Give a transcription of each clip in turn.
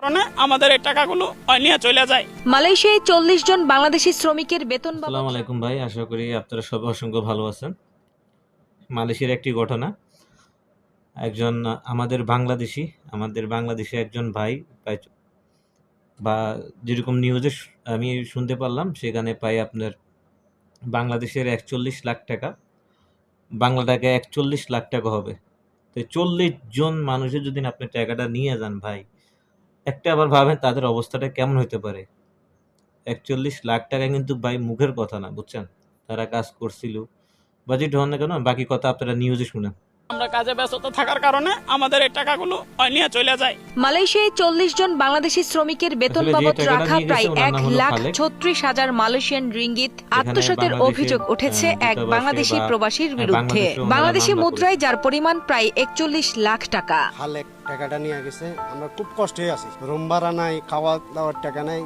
কারণে আমাদের এই টাকাগুলো নিয়ে চলে যায়। মালয়েশিয়ায় 40 জন বাংলাদেশি শ্রমিকের বেতন বাবদ। আসসালামু আলাইকুম ভাই, আশা করি আপনারা সবাই অসংখ্য ভালো আছেন। মালয়েশিয়ার একটি ঘটনা, একজন আমাদের বাংলাদেশি একজন ভাই প্রায় বা যেরকম নিউজে আমি শুনতে পারলাম, সেখানে প্রায় আপনার বাংলাদেশের 41 লাখ টাকা, বাংলা টাকায় 41 লাখ টাকা হবে। তো 40 জন মানুষের যদি আপনি টাকাটা নিয়ে যান ভাই, একটা আবার ভাবেন তাদের অবস্থাটা কেমন হতে পারে। 41 লাখ টাকা কিন্তু ভাই মুখের কথা না, বুঝছেন? তারা কাজ করছিল বা যেটা হন না কেন, বাকি কথা আপনারা নিউজে শুনেন। আমরা কাজে ব্যস্ত থাকার কারণে আমাদের এই টাকাগুলো নিয়ে চলে যায়। মালয়েশিয়ায় 40 জন বাংলাদেশি শ্রমিকের বেতন আসলে যে বাবদ টাকাটা রাখা নিয়ে প্রায় গেছে ওনার নাম হলো খালেক। 1,36,000 মালয়েশিয়ান রিঙ্গিত এখানে আত্মসাতের বাংলাদেশের, অভিযোগ উঠেছে এক দূতাবাসে বাংলাদেশি বা প্রবাসীর বিরুদ্ধে। বাংলাদেশে ওনারা বাংলাদেশি মামলা মুদ্রায় করেছে। যার পরিমাণ প্রায় 41 লাখ টাকা। খালেক টাকাটা নিয়ে গেছে, আমরা খুব কষ্টে আছি। রুম ভাড়া নাই, খাওয়া দাওয়ার টাকা নাই,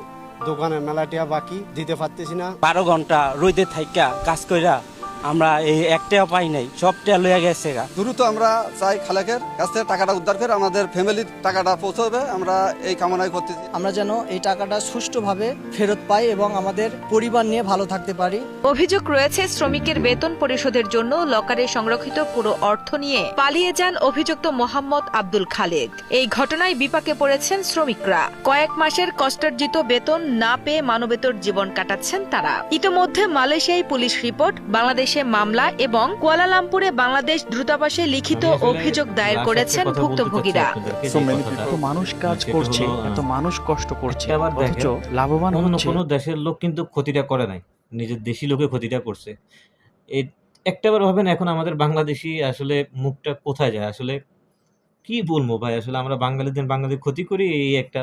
দোকানের মেলাটিয়া বাকি দিতে পারতেছি না। 12 ঘন্টা রোদে থাইকা কাজ কইরা আমরা এই একটাও পাই নাই, সবটা লইয়া গেছে গা। দ্রুত আমরা চাই খালেকের কাছ থেকে টাকাটা উদ্ধার করে আমাদের ফ্যামিলির টাকাটা পৌঁছবে, আমরা এই কামনাই করতেছি। আমরা যেন এই টাকাটা সুষ্ঠুভাবে ফেরত পাই এবং আমাদের পরিবার নিয়ে ভালো থাকতে পারি। অভিযোগ রয়েছে শ্রমিকের বেতন পরিশোধের জন্য লকারে সংরক্ষিত পুরো অর্থ নিয়ে পালিয়ে যান অভিযুক্ত মোহাম্মদ আব্দুল খালেক। এই ঘটনায় বিপাকে পড়েছেন শ্রমিকরা। কয়েক মাসের কষ্টার্জিত বেতন না পেয়ে মানবেতর জীবন কাটাচ্ছেন তারা। ইতোমধ্যে মালয়েশিয়ায় পুলিশ রিপোর্ট, বাংলাদেশে মামলা এবং কুয়ালালামপুরে বাংলাদেশ দূতাবাসে লিখিত অভিযোগ দায়ের করেছেন ভুক্তভোগীরা। এত মানুষ কাজ করছে, এত মানুষ কষ্ট করছে, আবার দেখেন, অথচ লাভবান অন্য হচ্ছে। কোনো দেশের লোক কিন্তু ক্ষতিটা করে নাই, নিজের দেশি লোকে ক্ষতিটা করছে। এই একটাবার ভাবেন, এখন আমাদের বাংলাদেশি আসলে মুখটা কোথায় যায়? আসলে কি বলবো ভাই, আসলে আমরা বাঙালিদের ক্ষতি করি এই একটা